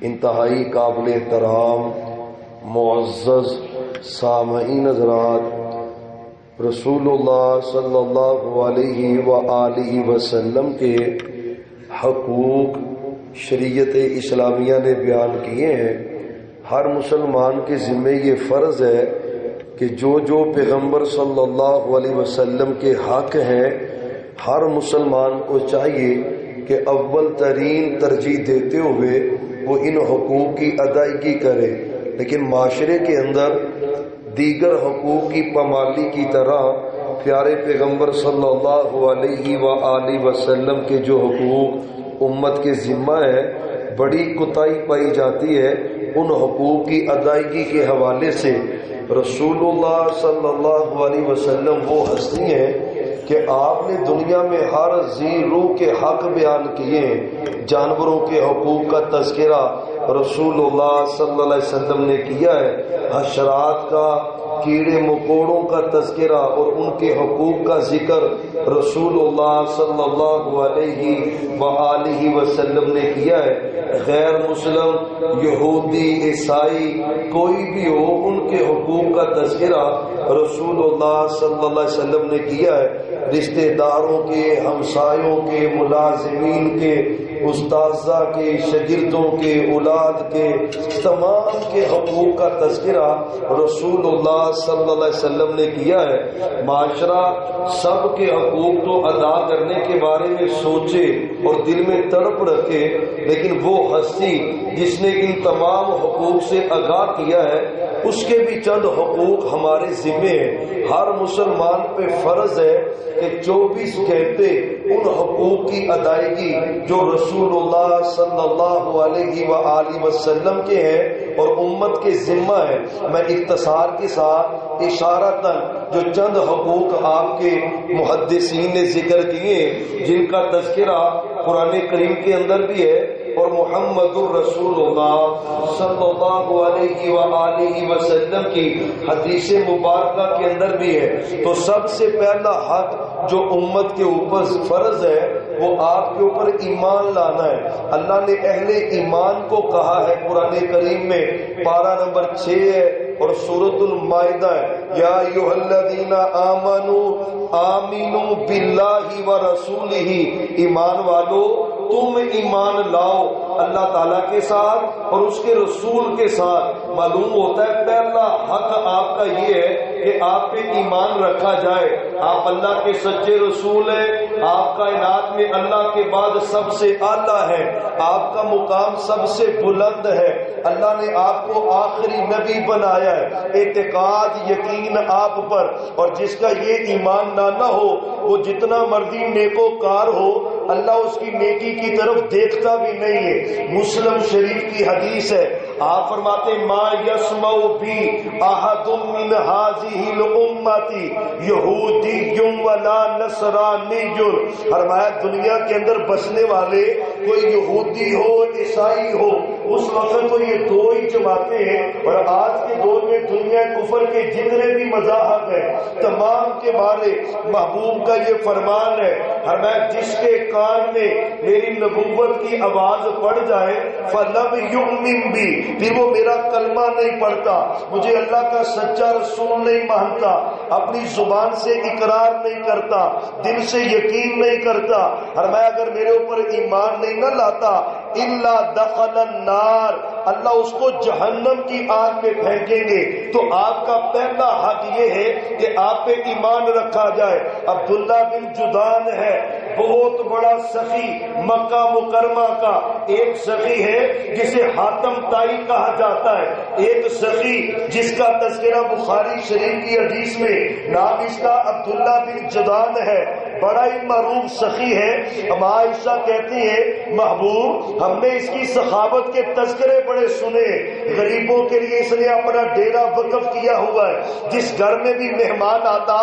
انتہائی قابل احترام معزز سامعین حضرات، رسول اللہ صلی اللہ علیہ وآلہ وسلم کے حقوق شریعت اسلامیہ نے بیان کیے ہیں۔ ہر مسلمان کے ذمے یہ فرض ہے کہ جو پیغمبر صلی اللہ علیہ وسلم کے حق ہیں، ہر مسلمان کو چاہیے کہ اول ترین ترجیح دیتے ہوئے وہ ان حقوق کی ادائیگی کرے، لیکن معاشرے کے اندر دیگر حقوق کی پامالی کی طرح پیارے پیغمبر صلی اللہ علیہ وآلہ وسلم کے جو حقوق امت کے ذمہ ہے، بڑی کوتاہی پائی جاتی ہے ان حقوق کی ادائیگی کے حوالے سے۔ رسول اللہ صلی اللہ علیہ وسلم وہ ہستی ہیں کہ آپ نے دنیا میں ہر ذی روح کے حق بیان کیے ہیں۔ جانوروں کے حقوق کا تذکرہ رسول اللہ صلی اللہ علیہ وسلم نے کیا ہے، حشرات کا، کیڑے مکوڑوں کا تذکرہ اور ان کے حقوق کا ذکر رسول اللہ صلی اللہ علیہ وآلہ وسلم نے کیا ہے۔ غیر مسلم، یہودی، عیسائی کوئی بھی ہو، ان کے حقوق کا تذکرہ رسول اللہ صلی اللہ علیہ وسلم نے کیا ہے۔ رشتہ داروں کے، ہمسایوں کے، ملازمین کے، استاذہ کے، شاگردوں کے، اولاد کے، تمام کے حقوق کا تذکرہ رسول اللہ صلی اللہ علیہ وسلم نے کیا ہے۔ معاشرہ سب کے حقوق تو ادا کرنے کے بارے میں سوچے اور دل میں تڑپ رکھے، لیکن وہ ہستی جس نے ان تمام حقوق سے آگاہ کیا ہے، اس کے بھی چند حقوق ہمارے ذمے ہیں۔ ہر مسلمان پہ فرض ہے کہ 24 گھنٹے ان حقوق کی ادائیگی جو رسول اللہ صلی اللہ علیہ وآلہ وسلم کے ہیں اور امت کے ذمہ ہے۔ میں اختصار کے ساتھ اشارتاً جو چند حقوق آپ کے محدثین نے ذکر کیے، جن کا تذکرہ قرآن کریم کے اندر بھی ہے اور محمد الرسول اللہ صلی اللہ علیہ وآلہ وسلم کی حدیث مبارکہ کے اندر بھی ہے، تو سب سے پہلا حق جو امت کے اوپر فرض ہے وہ آپ کے اوپر ایمان لانا ہے۔ اللہ نے اہل ایمان کو کہا ہے قرآن کریم میں، پارہ نمبر 6 ہے اور سورۃ المائدہ ہے، یا ایھا الذین آمنوا آمنوا باللہ ورسولہ، ایمان والو تم ایمان لاؤ اللہ تعالیٰ کے ساتھ اور اس کے رسول کے ساتھ۔ معلوم ہوتا ہے پہلا حق آپ کا یہ ہے کہ آپ پہ ایمان رکھا جائے، آپ اللہ کے سچے رسول ہیں، آپ کائنات میں اللہ کے بعد سب سے اعلیٰ ہے، آپ کا مقام سب سے بلند ہے، اللہ نے آپ کو آخری نبی بنایا ہے۔ اعتقاد، یقین آپ پر، اور جس کا یہ ایمان نہ ہو وہ جتنا مرضی نیکوکار ہو، اللہ اس کی نیکی کی طرف دیکھتا بھی نہیں ہے۔ مسلم شریف کی حدیث ہے، آپ فرماتے ما یسمع بی احد من هذه الامتی یہودی ولا نصرانی، فرمایا دنیا کے اندر بسنے والے کوئی یہودی ہو، عیسائی ہو، اس وقت تو یہ دو ہی جماعتیں ہیں، اور آج کے دور میں دنیا کفر کے جتنے بھی مذاہب ہیں تمام کے بارے محبوب کا یہ فرمان ہے، فرمایا جس کے کان میں میری نبوت کی آواز پڑ جائے فَلَمْ يُؤْمِن بِي، پھر وہ میرا کلمہ نہیں پڑھتا، مجھے اللہ کا سچا رسول نہیں مانتا، اپنی زبان سے اقرار نہیں کرتا، دل سے یقین نہیں کرتا، فرمایا اگر میرے اوپر ایمان نہیں نہ لاتا الا دخل النار، اللہ اس کو جہنم کی آگ میں پھینکیں گے۔ تو آپ کا پہلا حق یہ ہے کہ آپ پہ ایمان رکھا جائے۔ عبداللہ بن جدان ہے، بہت بڑا سخی مکہ مکرمہ کا، ایک سخی ہے جسے حاتم طائی کہا جاتا ہے، ایک سخی جس کا تذکرہ بخاری شریف کی حدیث میں نام اس کا عبداللہ بن جدان ہے، بڑا ہی معروف سخی ہے۔ ہم عائشہ کہتی ہیں محبوب ہم نے اس کی سخاوت کے تذکرے بڑے سنے، غریبوں کے لیے اس نے اپنا ڈیرا وقف کیا ہوا ہے، جس گھر میں بھی مہمان آتا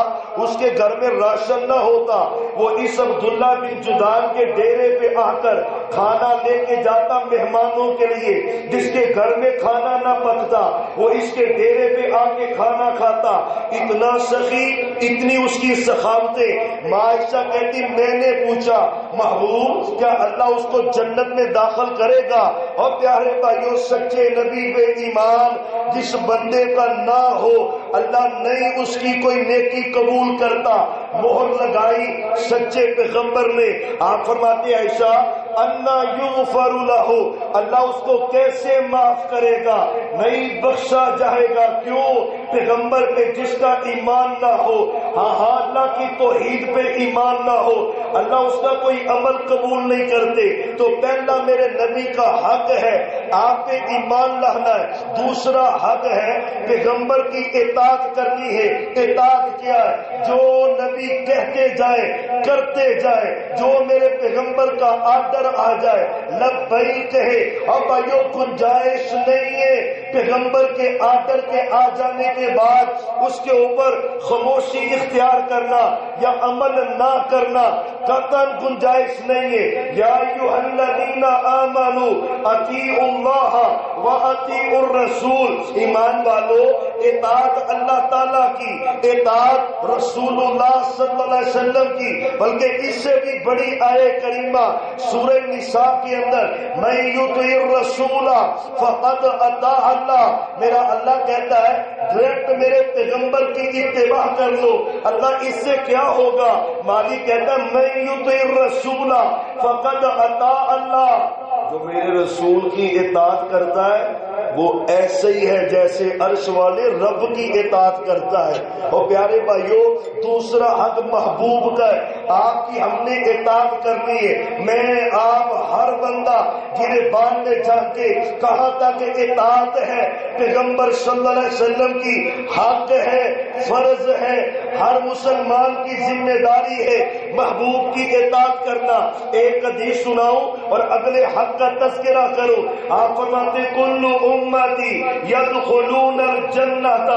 اس کے گھر میں راشن نہ ہوتا وہ اس عبداللہ بن جدعان کے ڈیرے پہ آ کر کھانا لے کے جاتا مہمانوں کے لیے، جس کے گھر میں کھانا نہ پکتا وہ اس کے ڈیرے پہ آ کے کھانا کھاتا۔ اتنا سخی، اتنی اس کی سخاوتیں۔ ماں عائشہ کہتی میں نے پوچھا محبوب کیا اللہ اس کو جنت میں داخل کرے گا؟ اور پیارے بھائیوں، سچے نبی بے ایمان جس بندے کا نہ ہو اللہ نہیں اس کی کوئی نیکی قبول کرتا۔ مہر لگائی سچے پیغمبر نے۔ آپ فرماتے عائشہ انا یغفر لہ، اللہ اس کو کیسے معاف کرے گا؟ نہیں بخشا جائے گا۔ کیوں؟ پیغمبر پہ جس کا ایمان نہ ہو، ہاں اللہ کی توحید پہ ایمان نہ ہو، اللہ اس کا کوئی عمل قبول نہیں کرتے۔ تو پہلا میرے نبی کا حق ہے آپ پہ ایمان لانا ہے، دوسرا حق ہے پیغمبر کی اطاعت کرنی ہے۔ اطاعت کیا ہے؟ جو نبی کہتے جائے کرتے جائے، جو میرے پیغمبر کا آرڈر آ جائے لبیک کہے۔ اور بھائیوں گنجائش نہیں ہے پیغمبر کے آرڈر کے آ جانے کے بعد اس کے اوپر خاموشی اختیار کرنا یا عمل نہ کرنا، قطعاً گنجائش نہیں ہے۔ یا ایھا الذین آمنوا اطیعوا اللہ واطیعوا الرسول، ایمان والو اطاعت اللہ تعالیٰ کی، اطاعت رسول اللہ صلی اللہ علیہ وسلم کی، بلکہ اس سے بھی بڑی آیت کریمہ سورہ نساء کے اندر من یطع الرسول فقد اطاع اللہ، میرا اللہ کہتا ہے ڈائریکٹ میرے پیغمبر کی اتباع کر لو۔ اللہ اس سے کیا ہوگا؟ مالک کہتا ہے من یطع الرسول فقد اطاع اللہ، جو میرے رسول کی اطاعت کرتا ہے وہ ایسے ہی ہے جیسے عرش والے رب کی اطاعت کرتا ہے۔ اور پیارے بھائیوں دوسرا حق محبوب کا ہے، آپ کی ہم نے اطاعت کرنی ہے۔ میں آپ ہر بندہ گریبان میں جا کے کہاں تک اطاعت ہے پیغمبر صلی اللہ علیہ وسلم کی، حق ہے، فرض ہے، ہر مسلمان کی ذمہ داری ہے محبوب کی اطاعت کرنا۔ ایک حدیث سناؤں اور اگلے حق کا تذکرہ کروں۔ آپ فرماتے کل امتی یدخلون الجنۃ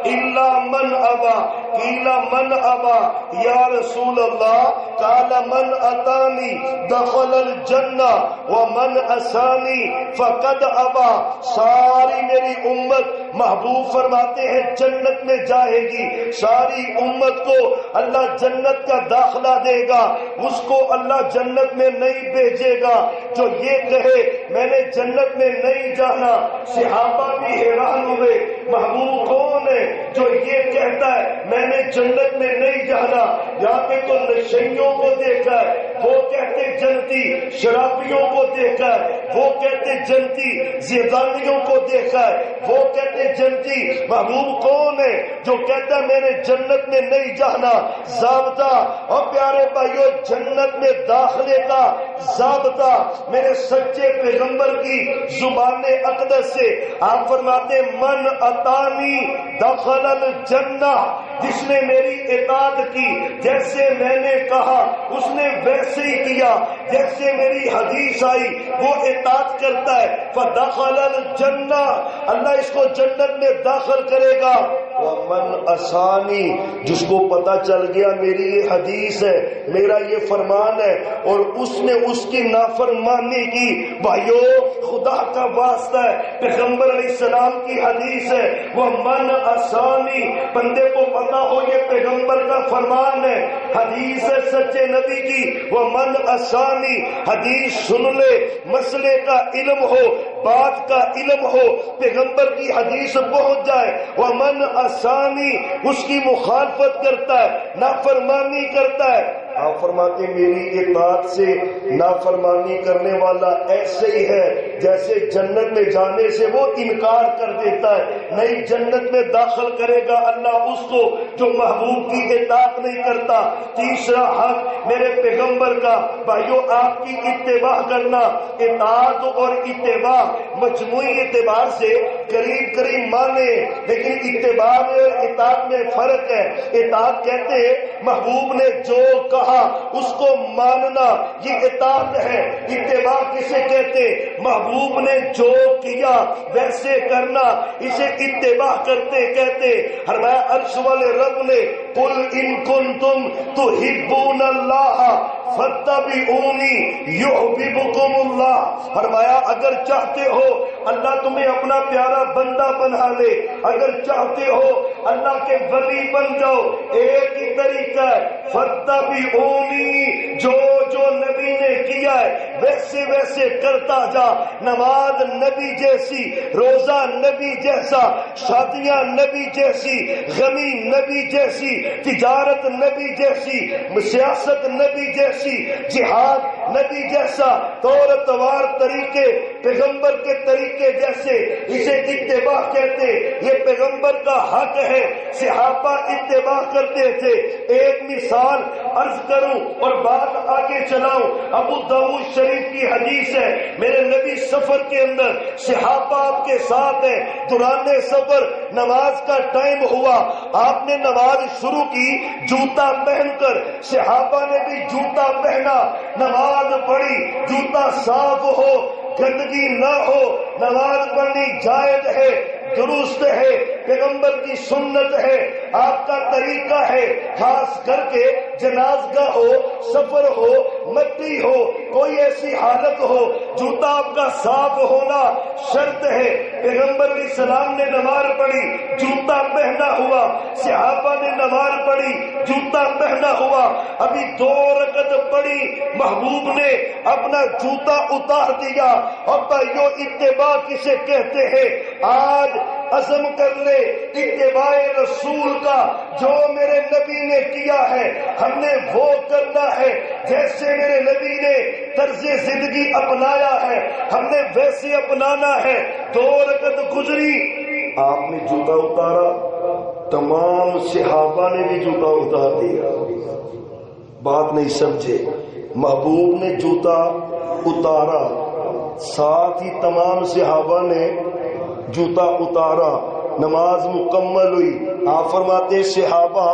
الا من ابا، قیل من ابا یا رسول اللہ، قال من اتانی دخل الجنہ ومن عصانی فقد ابا۔ ساری میری امت محبوب فرماتے ہیں جنت میں جائے گی، ساری امت کو اللہ جنت کا داخلہ دے گا، اس کو اللہ جنت میں نہیں بھیجے گا جو یہ کہے میں نے جنت میں نہیں جانا۔ صحابہ بھی حیران ہوئے محبوب کون ہے جو یہ کہتا ہے میں نے جنت میں نہیں جانا؟ یہاں پہ تو نشیوں کو دیکھا ہے وہ کہتے جنتی، شرابیوں کو دیکھا ہے وہ کہتے جنتی، زیدانیوں کو دیکھا ہے وہ کہتے جنتی۔ محبوب کون ہے جو کہتا ہے میں نے جنت میں نہیں جانا؟ ضابطہ اور پیارے بھائیوں جنت میں داخلے کا ضابطہ میرے سچے پیغمبر کی زبان اقدس سے آپ فرماتے من اطانی دخل الجنہ، جس نے میری اطاعت کی جیسے میں نے کہا اس نے ویسے ہی کیا، جیسے میری حدیث آئی وہ اطاعت کرتا ہے فدخل الجنہ، اللہ اس کو جنت میں داخل کرے گا۔ ومن عصانی، جس کو پتا چل گیا میری یہ حدیث ہے میرا یہ فرمان ہے اور اس نے اس کی نافرمانی کی، بھائیو خدا کا واسطہ ہے پیغمبر علیہ السلام کی حدیث ہے ومن عصانی، بندے کو پتا ہو یہ پیغمبر کا فرمان ہے، حدیث ہے سچے نبی کی ومن عصانی، حدیث سن لے، مسئلے کا علم ہو، بات کا علم ہو، پیغمبر کی حدیث پہنچ جائے ومن عصانی، اس کی مخالفت کرتا ہے، نافرمانی کرتا ہے۔ آپ فرماتے میری اطاعت سے نافرمانی کرنے والا ایسے ہی ہے جیسے جنت میں جانے سے وہ انکار کر دیتا ہے، نہیں جنت میں داخل کرے گا اللہ اس کو جو محبوب کی اطاعت نہیں کرتا۔ تیسرا حق میرے پیغمبر کا، بھائیو آپ کی اتباع کرنا، اطاعت اور اتباع مجموعی اعتبار سے قریب قریب مانے، لیکن اتباع میں اطاعت میں فرق ہے۔ اطاعت کہتے ہیں محبوب نے جو کہا اس کو ماننا، یہ اطاعت ہے۔ اتباع کسے کہتے؟ محبوب محبوب نے جو کیا ویسے کرنا، اسے اتباع کرتے کہتے۔ فرمایا عرش والے رب نے قل ان کنتم تحبون اللہ فاتبعونی یحببکم اللہ، فرمایا اگر چاہتے ہو اللہ تمہیں اپنا پیارا بندہ بنا لے، اگر چاہتے ہو اللہ کے ولی بن جاؤ، ایک ہی طریقہ ہے فاتبعونی، جو جو نبی نے کیا ہے ویسے ویسے کرتا جا۔ نماز نبی جیسی، روزہ نبی جیسا، شادیاں نبی جیسی، غمی نبی جیسی، تجارت نبی جیسی، سیاست نبی جیسی، جہاد نبی جیسا، طور تمہار طریقے پیغمبر کے طریقے جیسے، اسے اتباع کہتے۔ یہ پیغمبر کا حق ہے، صحابہ اتباع کرتے تھے۔ ایک مثال عرض کروں اور بات آگے چلاؤں، ابو داؤد شریف کی حدیث ہے، میرے نبی سفر کے اندر صحابہ آپ کے ساتھ ہیں، دوران سفر نماز کا ٹائم ہوا، آپ نے نماز شروع کی جوتا پہن کر، صحابہ نے بھی جوتا پہنا، نماز پڑھی، جوتا صاف ہو، گندگی نہ ہو، نماز پڑھنی جائز ہے، درست ہے، پیغمبر کی سنت ہے، آپ کا طریقہ ہے، خاص کر کے جنازگاہ ہو، سفر ہو، مٹی ہو، کوئی ایسی حالت ہو، جوتا آپ کا صاف ہونا شرط ہے۔ پیغمبر علیہ السلام نے نماز پڑھی، جوتا پہنا ہوا، صحابہ نے نماز پڑھی، جوتا پہنا ہوا، ابھی 2 رکعت پڑھی، محبوب نے اپنا جوتا اتار دیا۔ اور بھائیو اتباع کسے کہتے ہیں؟ آج عزم کر لے اتباع رسول کا، جو میرے نبی نے کیا ہے ہم نے وہ کرنا ہے، جیسے میرے نبی نے طرز زندگی اپنایا ہے ہم نے ویسے اپنانا ہے۔ 2 رکعت گزری، آپ نے جوتا اتارا، تمام صحابہ نے بھی جوتا اتار دیا۔ بات نہیں سمجھے، محبوب نے جوتا اتارا، ساتھ ہی تمام صحابہ نے جوتا اتارا، نماز مکمل ہوئی۔ آپ فرماتے صحابہ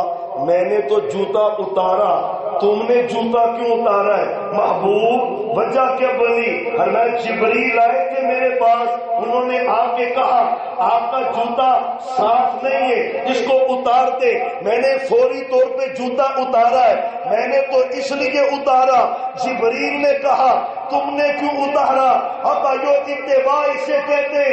میں نے تو جوتا اتارا، تم نے جوتا کیوں اتارا ہے؟ محبوب وجہ کیا بنی؟ حضرت جبریل آئے تھے میرے پاس، انہوں نے آ کے کہا آپ کا جوتا صاف نہیں ہے، اس کو اتار دے۔ میں نے فوری طور پہ جوتا اتارا ہے، میں نے تو اس لیے اتارا۔ جبریل نے کہا تم نے کیوں اتارا؟ اب آئیو اتباع اسے کہتے۔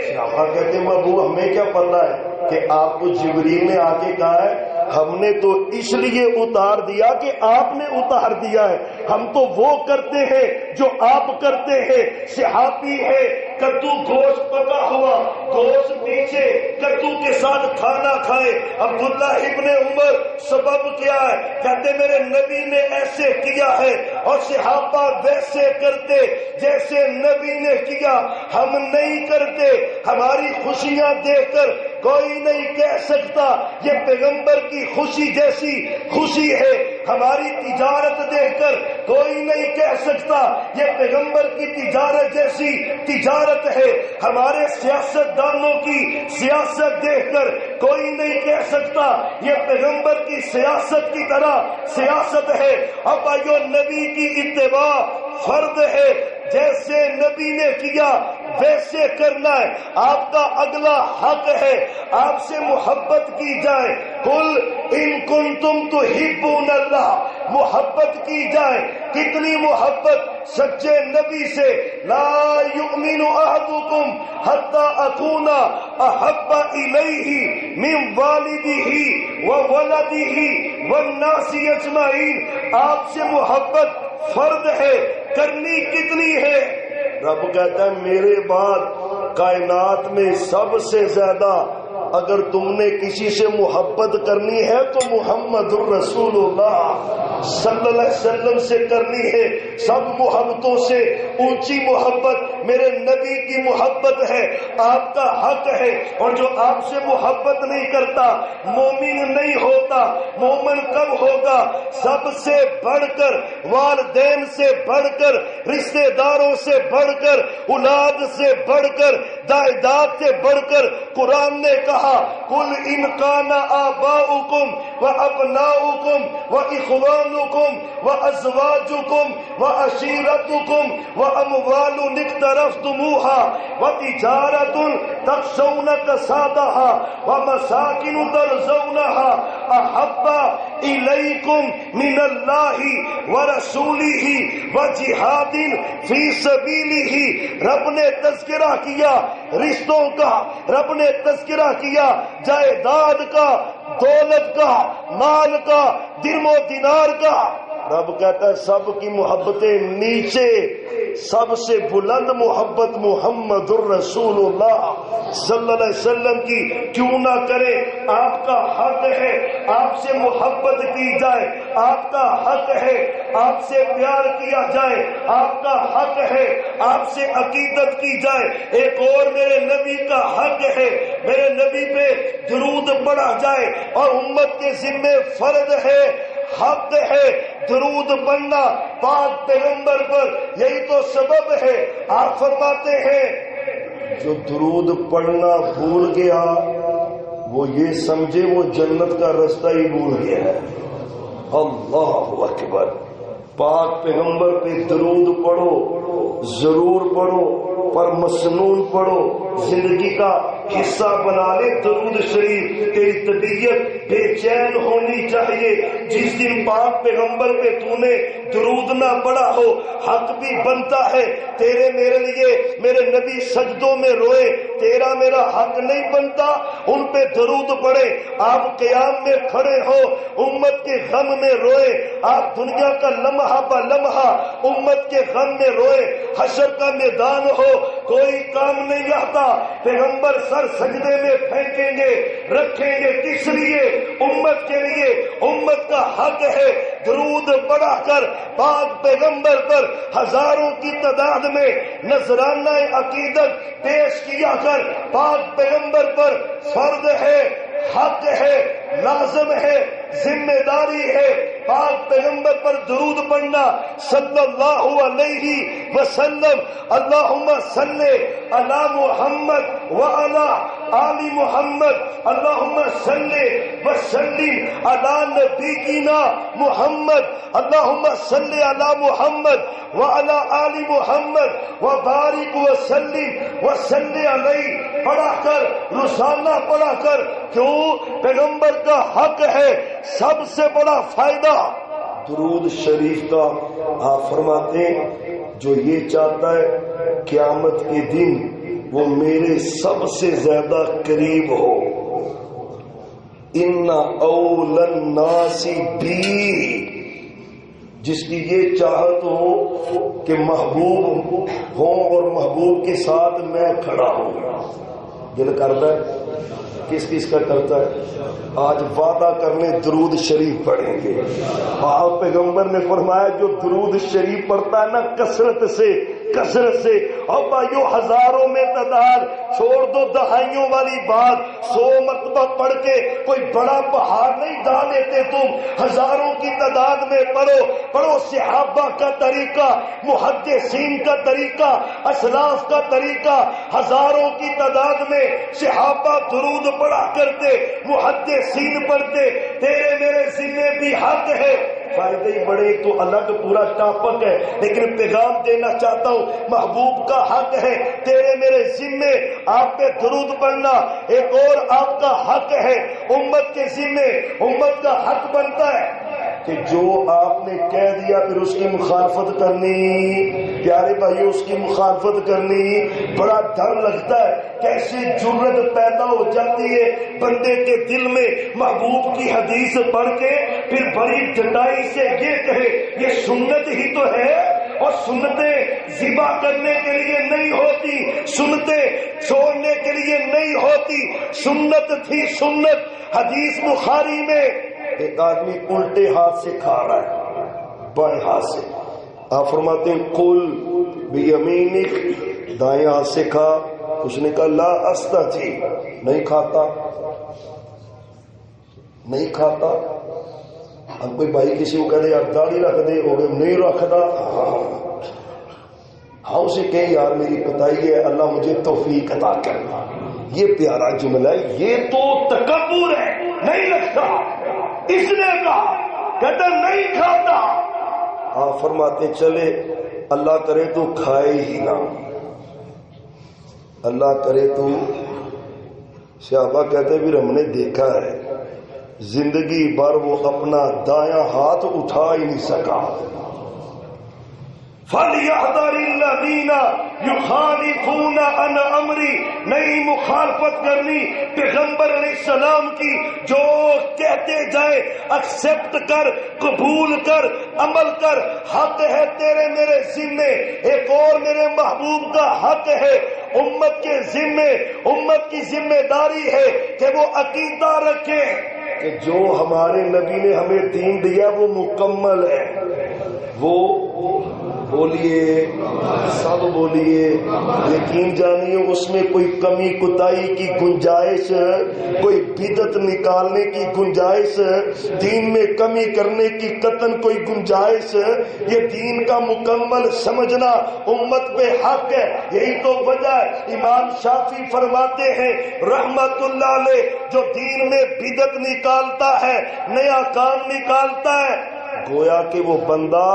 صحابہ کہتے محبوب ہمیں کیا پتا ہے کہ آپ کو جبریل نے آ کے کہا ہے، ہم نے تو اس لیے اتار دیا کہ آپ نے اتار دیا ہے، ہم تو وہ کرتے ہیں جو آپ کرتے ہیں۔ صحابی ہے، کدو گوشت پکا ہوا، گوشت پیچھے کدو کے ساتھ کھانا کھائے۔ عبداللہ ابن عمر سبب کیا ہے؟ کہتے میرے نبی نے ایسے کیا ہے اور صحابہ ویسے کرتے جیسے نبی نے کیا، ہم نہیں کرتے۔ ہماری خوشیاں دیکھ کر کوئی نہیں کہہ سکتا یہ پیغمبر کی خوشی جیسی خوشی ہے، ہماری تجارت دیکھ کر کوئی نہیں کہہ سکتا یہ پیغمبر کی تجارت جیسی تجارت ہے، ہمارے سیاست دانوں کی سیاست دیکھ کر کوئی نہیں کہہ سکتا یہ پیغمبر کی سیاست کی طرح سیاست ہے۔ اب آئیو نبی کی اتباع فرض ہے، جیسے نبی نے کیا ویسے کرنا ہے۔ آپ کا اگلا حق ہے آپ سے محبت کی جائے، قل ان کنتم تحبون اللہ، محبت کی جائے۔ کتنی محبت سچے نبی سے؟ لا یؤمن احدکم حتی اکون احب الیہ من والدہ وولدہ والناس اجمعین۔ آپ سے محبت فرض ہے، کرنی کتنی ہے؟ رب کہتا ہے میرے بعد کائنات میں سب سے زیادہ اگر تم نے کسی سے محبت کرنی ہے تو محمد الرسول اللہ صلی اللہ علیہ وسلم سے کرنی ہے۔ سب محبتوں سے اونچی محبت میرے نبی کی محبت ہے، آپ کا حق ہے۔ اور جو آپ سے محبت نہیں کرتا مومن نہیں ہوتا۔ مومن کب ہوگا؟ سب سے بڑھ کر، والدین سے بڑھ کر، رشتہ داروں سے بڑھ کر، اولاد سے بڑھ کر، جائیداد سے بڑھ کر۔ قرآن نے کہا قل ان کان آباؤکم وابناؤکم واخوانکم أموالكم وأزواجكم وعشيرتكم وأموال اقترفتموها وتجارة تخشون كسادها ومساكن ترضونها أحب إليكم من الله ورسوله وجهاد في سبيله. رب نے تذکرہ کیا رشتوں کا، رب نے تذکرہ کیا جائیداد کا، دولت کا، مال کا، درم و دینار کا. رب کہتا ہے سب کی محبتیں نیچے، سب سے بلند محبت محمد الرسول اللہ صلی اللہ علیہ وسلم کی کیوں نہ کرے. آپ کا حق ہے آپ سے محبت کی جائے، آپ کا حق ہے آپ سے پیار کیا جائے، آپ کا حق ہے آپ سے عقیدت کی جائے. ایک اور میرے نبی کا حق ہے میرے نبی پہ درود پڑھا جائے، اور امت کے ذمے فرض ہے، حق ہے درود پڑھنا پاک پیغمبر پر. یہی تو سبب ہے آپ فرماتے ہیں جو درود پڑھنا بھول گیا وہ یہ سمجھے وہ جنت کا رستہ ہی بھول گیا ہے. اللہ اکبر. پاک پیغمبر پہ درود پڑھو، ضرور پڑھو، پر مسنون پڑھو، زندگی کا حصہ بنا لے درود شریف. تیری طبیعت بے چین ہونی چاہیے. جس دن پاک پیغمبر پہ تو نے درود نہ پڑھا ہو حق بھی بنتا ہے تیرے میرے لیے. میرے نبی سجدوں میں روئے، تیرا میرا حق نہیں بنتا ان پہ درود پڑھے. آپ قیام میں کھڑے ہو امت کے غم میں روئے، آپ دنیا کا لمحہ بہ لمحہ امت کے غم میں روئے. حشر کا میدان ہو کوئی کام نہیں آتا، پیغمبر سر سجدے میں پھینکیں گے، رکھیں گے کس لیے؟ امت کے لیے. امت کا حق ہے درود پڑھا کر پاک پیغمبر پر ہزاروں کی تعداد میں نذرانہ عقیدت پیش کیا کر پاک پیغمبر پر فرض ہے، حق ہے، لازم ہے، ذمہ داری ہے پاک پیغمبر پر درود پڑھنا صلی اللہ علیہ وسلم. اللہم صلی علی محمد وعلی آل محمد. اللہم صلی وسلم علی نبینا محمد. اللہم صلی علی محمد وعلی آل محمد وبارک وسلم وصلی علیہ. پڑھا کر روزانہ پڑھا کر. کیوں؟ پیغمبر کا حق ہے. سب سے بڑا فائدہ درود شریف کا. آپ فرماتے ہیں جو یہ چاہتا ہے قیامت کے دن وہ میرے سب سے زیادہ قریب ہو. ان اول الناس بی. جس کی یہ چاہت ہو کہ محبوب ہوں اور محبوب کے ساتھ میں کھڑا ہوں. دل کرتا ہے کس کس کا کرتا ہے؟ آج وعدہ کرنے درود شریف پڑھیں گے. آپ پیغمبر نے فرمایا جو درود شریف پڑھتا ہے نا کثرت سے اور بھائیو ہزاروں میں تعداد چھوڑ دو دہائیوں والی بات. 100 مرتبہ پڑھ کے کوئی بڑا پہاڑ نہیں ڈال لیتے تم. ہزاروں کی تعداد میں پڑھو. صحابہ کا طریقہ، محدثین کا طریقہ، اسلاف کا طریقہ. ہزاروں کی تعداد میں صحابہ درود پڑھا کرتے، محدثین پڑھتے. تیرے میرے ذمے بھی حق ہے. فائدے ہی بڑے تو الگ پورا ٹاپک ہے، لیکن پیغام دینا چاہتا ہوں محبوب کا حق ہے تیرے میرے ذمے آپ پہ درود پڑھنا. ایک اور آپ کا حق ہے امت کے ذمے. امت کا حق بنتا ہے کہ جو آپ نے کہہ دیا پھر اس کی مخالفت کرنی. پیارے بھائیو اس کی مخالفت کرنی بڑا ڈر لگتا ہے. کیسے جرت پیدا ہو جاتی ہے بندے کے دل میں محبوب کی حدیث پڑھ کے پھر بڑی ڈٹائی سے یہ کہے یہ سنت ہی تو ہے. اور سنتیں ذبح کرنے کے لیے نہیں ہوتی، سنتیں چھوڑنے کے لیے نہیں ہوتی. سنت تھی سنت. حدیث بخاری میں ایک آدمی الٹے ہاتھ سے کھا رہا ہے بائیں ہاتھ سے. آپ فرماتے ہیں قل بیمینک، دائیں ہاتھ سے کھا. اس نے کہا لا استطیع، نہیں کھاتا. اب کوئی بھائی کسی کو کہہ دے آپ داڑھی رکھ دے ہو گئے نہیں رکھتا. ہاں اسے کہ یار میری بتائی ہے اللہ مجھے توفیق عطا کرنا. یہ پیارا جملہ ہے. یہ تو تکبر ہے، نہیں رکھتا. اس نے کہا کہتا نہیں کھاتا. آپ فرماتے چلے اللہ کرے تو کھائے ہی نہ، اللہ کرے تو. صحابہ کہتے پھر ہم نے دیکھا ہے زندگی بھر وہ اپنا دایاں ہاتھ اٹھا ہی نہیں سکا. فَلْيَحْذَرِ الَّذِينَ يُخَالِفُونَ عَنْ أَمْرِي، نہیں مخالفت کرنی پیغمبر علیہ السلام کی. جو کہتے جائے ایکسپٹ کر، قبول کر، عمل کر. حق ہے تیرے میرے ذمے، ایک اور میرے محبوب کا حق ہے امت کے ذمے. امت کی ذمہ داری ہے کہ وہ عقیدہ رکھے کہ جو ہمارے نبی نے ہمیں دین دیا وہ مکمل ہے. وہ بولیے، سب بولیے، یقین جانیے اس میں کوئی کمی کوتاہی کی گنجائش، کوئی بدعت نکالنے کی گنجائش، دین میں کمی کرنے کی قطعاً کوئی گنجائش. یہ دین کا مکمل سمجھنا امت پہ حق ہے. یہی تو وجہ ہے امام شافعی فرماتے ہیں رحمت اللہ علیہ، جو دین میں بدعت نکالتا ہے، نیا کام نکالتا ہے، گویا کہ وہ بندہ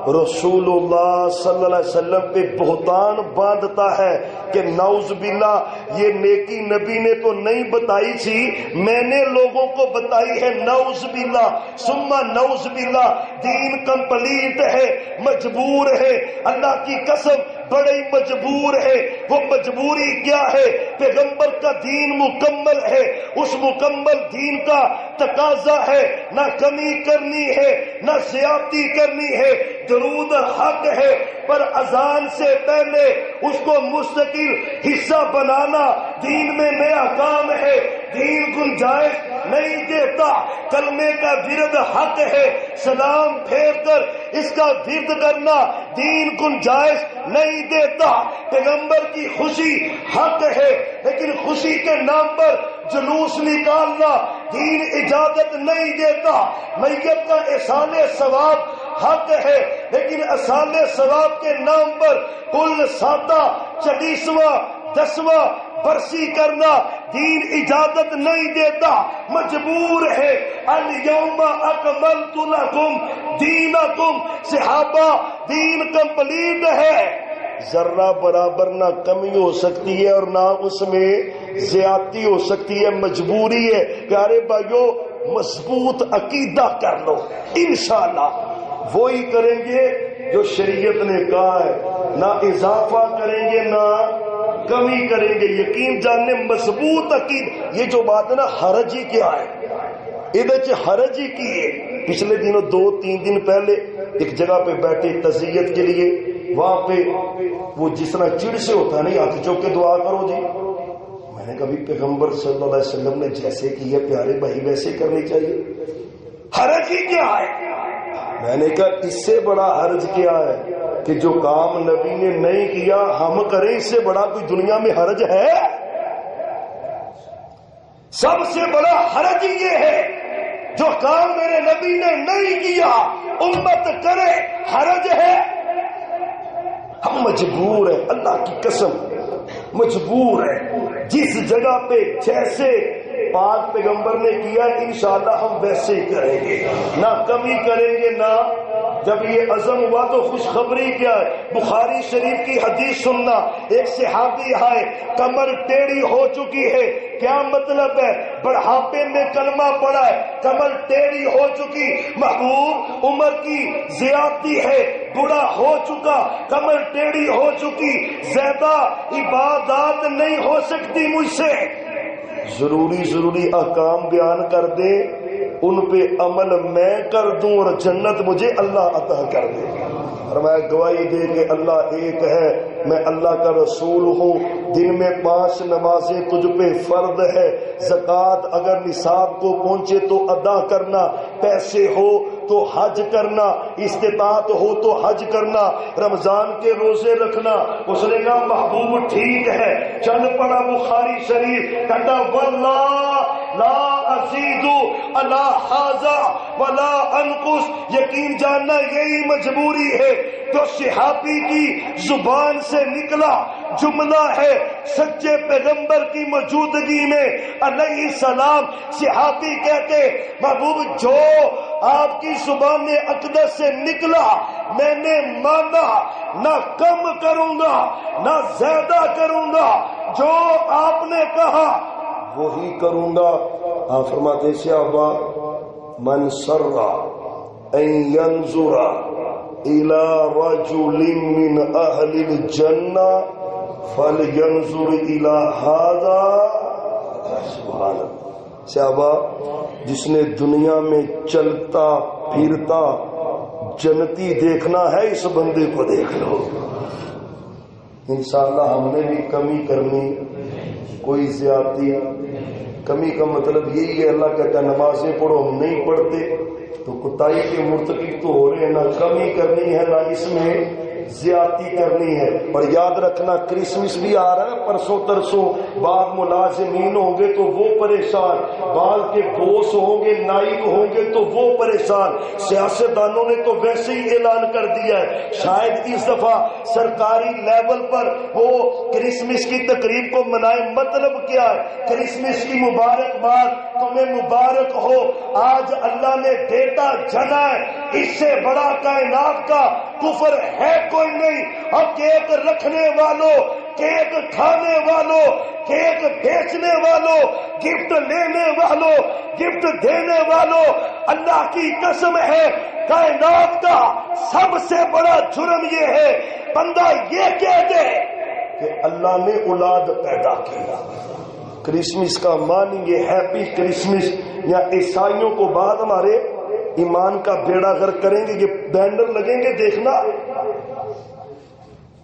رسول اللہ صلی اللہ علیہ وسلم پہ بہتان باندھتا ہے کہ نعوذ باللہ یہ نیکی نبی نے تو نہیں بتائی تھی، میں نے لوگوں کو بتائی ہے. نعوذ باللہ ثم نعوذ باللہ. دین کمپلیٹ ہے، مجبور ہے، اللہ کی قسم بڑی مجبور ہے. وہ مجبوری کیا ہے؟ پیغمبر کا دین مکمل ہے، اس مکمل دین کا تقاضا ہے نہ کمی کرنی ہے نہ زیادتی کرنی ہے. درود حق ہے پر اذان سے پہلے اس کو مستقل حصہ بنانا دین میں نیا کام ہے. دین گنجائش نہیں دیتا. کلمے کا ورد حق ہے، سلام پھیر کر اس کا ورد کرنا دین گنجائش نہیں دیتا. پیغمبر کی خوشی حق ہے لیکن خوشی کے نام پر جلوس نکالنا دین اجازت نہیں دیتا. میت کا احسان ثواب حق ہے لیکن احسان ثواب کے نام پر کل سادہ 40واں 10واں برسی کرنا دین اجازت نہیں دیتا. مجبور ہے. الیوم اکملت لکم دینکم. صحابہ دین کمپلیٹ ہے، ذرہ برابر نہ کمی ہو سکتی ہے اور نہ اس میں زیادتی ہو سکتی ہے. مجبوری ہے. پیارے بھائیو مضبوط عقیدہ کر لو، انشاءاللہ وہی کریں گے جو شریعت نے کہا ہے. نہ اضافہ کریں گے نہ کمی کریں گے. یقین جاننے مضبوط عقیدہ. یہ جو بات ہے نا حرج ہی کیا ہے، ادھر حرج ہی کی ہے. پچھلے دنوں 2-3 دن پہلے ایک جگہ پہ بیٹھے تعزیت کے لیے، وہاں پہ وہ جس طرح چڑ سے ہوتا ہے نہیں ہاتھ چوک کے دعا کرو جی. میں نے کبھی پیغمبر صلی اللہ علیہ وسلم نے جیسے کی ہے پیارے بھائی ویسے کرنی چاہیے. حرج ہی کیا ہے؟ میں نے کہا اس سے بڑا حرج کیا ہے کہ جو کام نبی نے نہیں کیا ہم کریں. اس سے بڑا کوئی دنیا میں حرج ہے؟ سب سے بڑا حرج یہ ہے جو کام میرے نبی نے نہیں کیا امت کرے. حرج ہے. ہم مجبور ہیں، اللہ کی قسم مجبور ہیں. جس جگہ پہ جیسے پاک پیغمبر نے کیا انشاءاللہ ہم ویسے ہی کریں گے، نہ کمی کریں گے نہ. جب یہ عزم ہوا تو خوشخبری کیا ہے؟ بخاری شریف کی حدیث سننا. ایک صحابی آئے، کمر ٹیڑھی ہو چکی ہے. کیا مطلب ہے؟ بڑھاپے میں کلمہ پڑا ہے، کمر ٹیڑھی ہو چکی. محبوب عمر کی زیادتی ہے، بوڑھا ہو چکا، کمر ٹیڑھی ہو چکی، زیادہ عبادات نہیں ہو سکتی مجھ سے. ضروری احکام بیان کر دے، ان پہ عمل میں کر دوں اور جنت مجھے اللہ عطا کر دے. اور میں گواہی دے کہ اللہ ایک ہے، میں اللہ کا رسول ہوں. دن میں 5 نمازیں تجھ پہ فرض ہے. زکوٰۃ اگر نصاب کو پہنچے تو ادا کرنا، پیسے ہو تو حج کرنا، استطاعت ہو تو حج کرنا، رمضان کے روزے رکھنا. اس نے کہا محبوب ٹھیک ہے. چل پڑا بخاری شریف، کہتا واللہ لا ازید علی ھذا ولا انقص. یقین جاننا یہی مجبوری ہے جو صحابی کی زبان سے نکلا جملہ ہے سچے پیغمبر کی موجودگی میں علیہ السلام. صحابی کہتے محبوب جو آپ کی زبان اقدس سے نکلا، میں نے مانا، نہ کم کروں گا نہ زیادہ کروں گا، جو آپ نے کہا وہی کروں گا۔ آپ فرماتے ہیں صحابہ من سر ان ينظر الى رجل من اہل الجنہ فلینظر الى هذا۔ سبحان اللہ۔ صحابہ جس نے دنیا میں چلتا پھرتا جنتی دیکھنا ہے اس بندے کو دیکھ لو۔ انشاءاللہ ہم نے بھی کمی کرنی، کوئی زیادتی۔ کمی کا مطلب یہی ہے، اللہ کہتا ہے نمازیں پڑھو، ہم نہیں پڑھتے تو کوتاہی کے مرتکب تو ہو رہے ہیں، نہ کمی کرنی ہے نہ اس میں زیادتی کرنی ہے۔ اور یاد رکھنا کرسمس بھی آ رہا ہے پرسوں ترسوں، بعض ملازمین ہوں گے تو وہ پریشان، بعض کے بوس ہوں گے نائب ہوں گے تو وہ پریشان۔ سیاستدانوں نے تو ویسے ہی اعلان کر دیا ہے شاید اس دفعہ سرکاری لیول پر وہ کرسمس کی تقریب کو منائے۔ مطلب کیا ہے؟ کرسمس کی مبارکباد، تمہیں مبارک ہو، آج اللہ نے بیٹا جنا ہے، اس سے بڑا کائنات کا کفر ہے کوئی نہیں۔ اب کیک رکھنے والوں، کیک کھانے والوں، کیک بیچنے والوں، گفٹ لینے والوں، گفٹ دینے والوں، اللہ کی قسم ہے کائنات کا سب سے بڑا جرم یہ ہے بندہ یہ کہہ دے کہ اللہ نے اولاد پیدا کیا۔ کرسمس کا معنی یہ ہیپی کرسمس، یا عیسائیوں کو بعد ہمارے ایمان کا بیڑا غرق کریں گے، یہ بینر لگیں گے دیکھنا،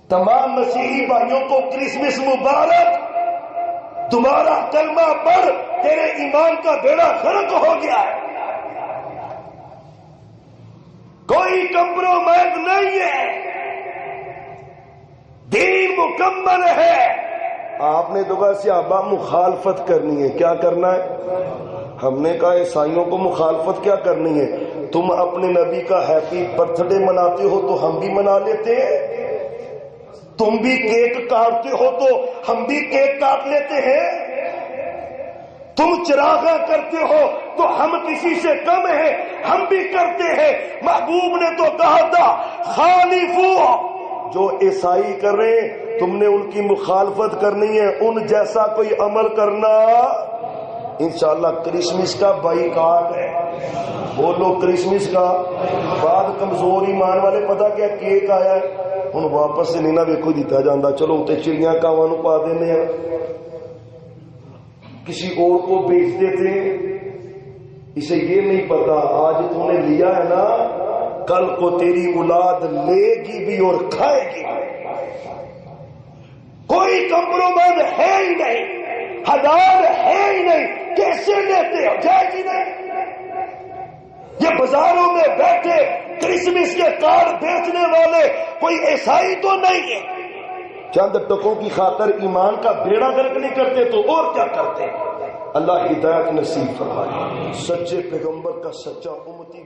تمام مسیحی بھائیوں کو کرسمس مبارک، تمہارا کلمہ پڑھ، تیرے ایمان کا بیڑا غرق ہو گیا ہے۔ کوئی کمپرومائز نہیں ہے، دین مکمل ہے۔ آپ نے تو کہا صحابہ مخالفت کرنی ہے، کیا کرنا ہے؟ ہم نے کہا عیسائیوں کو مخالفت کیا کرنی ہے؟ تم اپنے نبی کا ہیپی برتھ ڈے مناتے ہو تو ہم بھی منا لیتے ہیں، تم بھی کیک کاٹتے ہو تو ہم بھی کیک کاٹ لیتے ہیں، تم چراغاں کرتے ہو تو ہم کسی سے کم ہیں، ہم بھی کرتے ہیں۔ محبوب نے تو کہا تھا خالفو، جو عیسائی کر رہے ہیں تم نے ان کی مخالفت کرنی ہے، ان جیسا کوئی عمل کرنا۔ انشاءاللہ کرسمس کا بائیکاٹ ہے، بولو کرسمس کا۔ بعد کمزور ایمان والے پتا کیا کیک آیا ہے ہن واپس سے نہیں نہ ویکھو دیتا جاندہ، چلو تے چڑیاں کاواں نوں پا دینے ہیں، کسی اور کو بیچ دیتے ہیں۔ اسے یہ نہیں پتا آج تم نے لیا ہے نا، کل کو تیری اولاد لے گی بھی اور کھائے گی۔ کوئی کمپرومائز ہے ہی نہیں، حلال ہے ہی نہیں، کیسے لیتے ہو؟ جائز ہی نہیں۔ یہ بازاروں میں بیٹھے کرسمس کے کارڈ بیچنے والے کوئی عیسائی تو نہیں ہے، چند ٹکوں کی خاطر ایمان کا بیڑا غرق نہیں کرتے تو اور کیا کرتے؟ اللہ ہدایت نصیب فرمائے، سچے پیغمبر کا سچا امتی